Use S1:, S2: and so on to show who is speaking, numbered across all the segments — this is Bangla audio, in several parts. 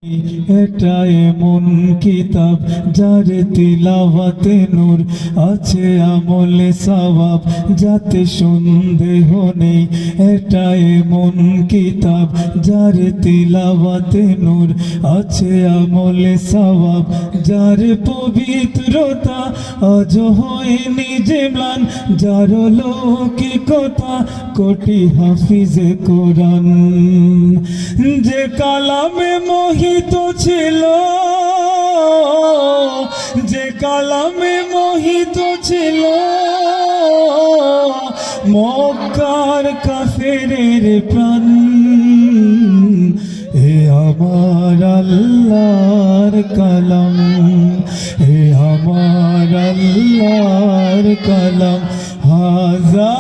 S1: এটা এমন কিতাব যার তিলাওয়াতে নূর আছে আমলে সওয়াব যাতে সন্দেহ নেই। এটা এমন কিতাব যার তিলাওয়াতে নূর আছে আমলে সওয়াব, যার পবিত্রতা আজ হয়নি যে ম্লান, যার লৌকিকতা কোটি হাফিজে কোরআন। যে কালামে মোহিত ছিল, যে কালামে মোহিত ছিল মক্কার কাফেরের প্রাণ, এ আমার আল্লাহর কালাম, এ আমার আল্লাহর কালাম। হাজা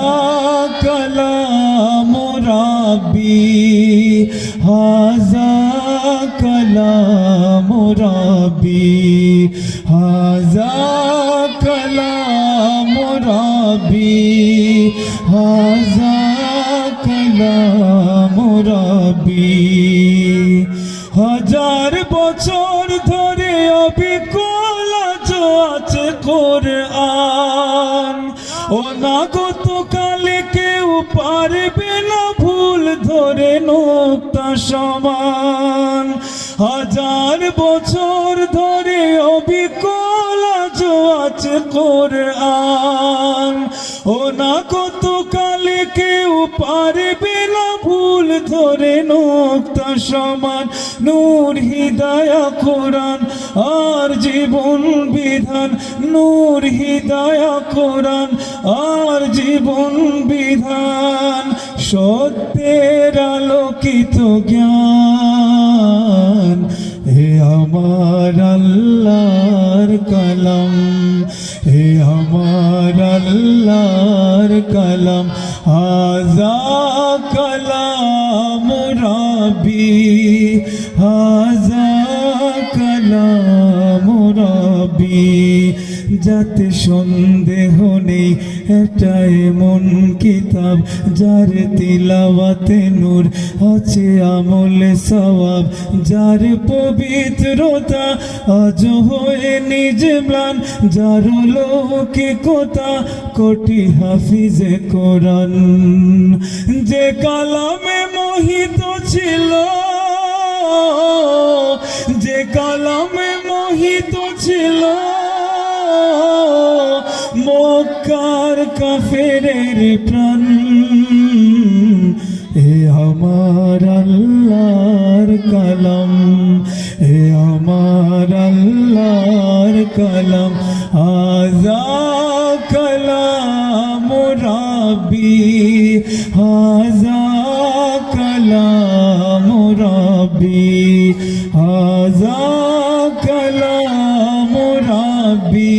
S1: কালাম রাব্বি, হাজা কালাম রাব্বি, হাজা কালাম রাব্বি, হাজা কালাম রাব্বি। হাজার বছর ধরে অবিকল আছে কোরআন, অনাগত কালে কেউ পারবে না ভুল ধরে নোক্তা সমান। হাজার বছর ধরে অবিকল আছে কোরআন, অনাগত কালে কেউ পারবে না ভুল ধরে নোক্তা সমান। নূর হিদায়া কোরআন আর জীবন বিধান, নূর হিদায়া কোরআন আর জীবন বিধান। সত্যের আলোকিত জ্ঞান, হে আমার আল্লাহর কালাম, হে আমার আল্লাহর কালাম। হাজা কালাম রাব্বি, হাজা কালাম রাব্বি। যাতে সন্দেহ নেই এটা এমন কিতাব যার তিলাওয়াতে নূর আছে আমলে সওয়াব, যার পবিত্রতা আজ হয়নি যে ম্লান, যার লৌকিকতা কোটি হাফিজে কোরআন। যে কালামে মোহিত ছিল, যে কালামে মোহিত ছিল মক্কার কাফেরের প্রাণ, এ আমার আল্লাহর কালাম, এ আমার আল্লাহর কালাম। হাজা কালাম রাব্বি, হাজা কালাম রাব্বি, হাজা কালাম রাব্বি,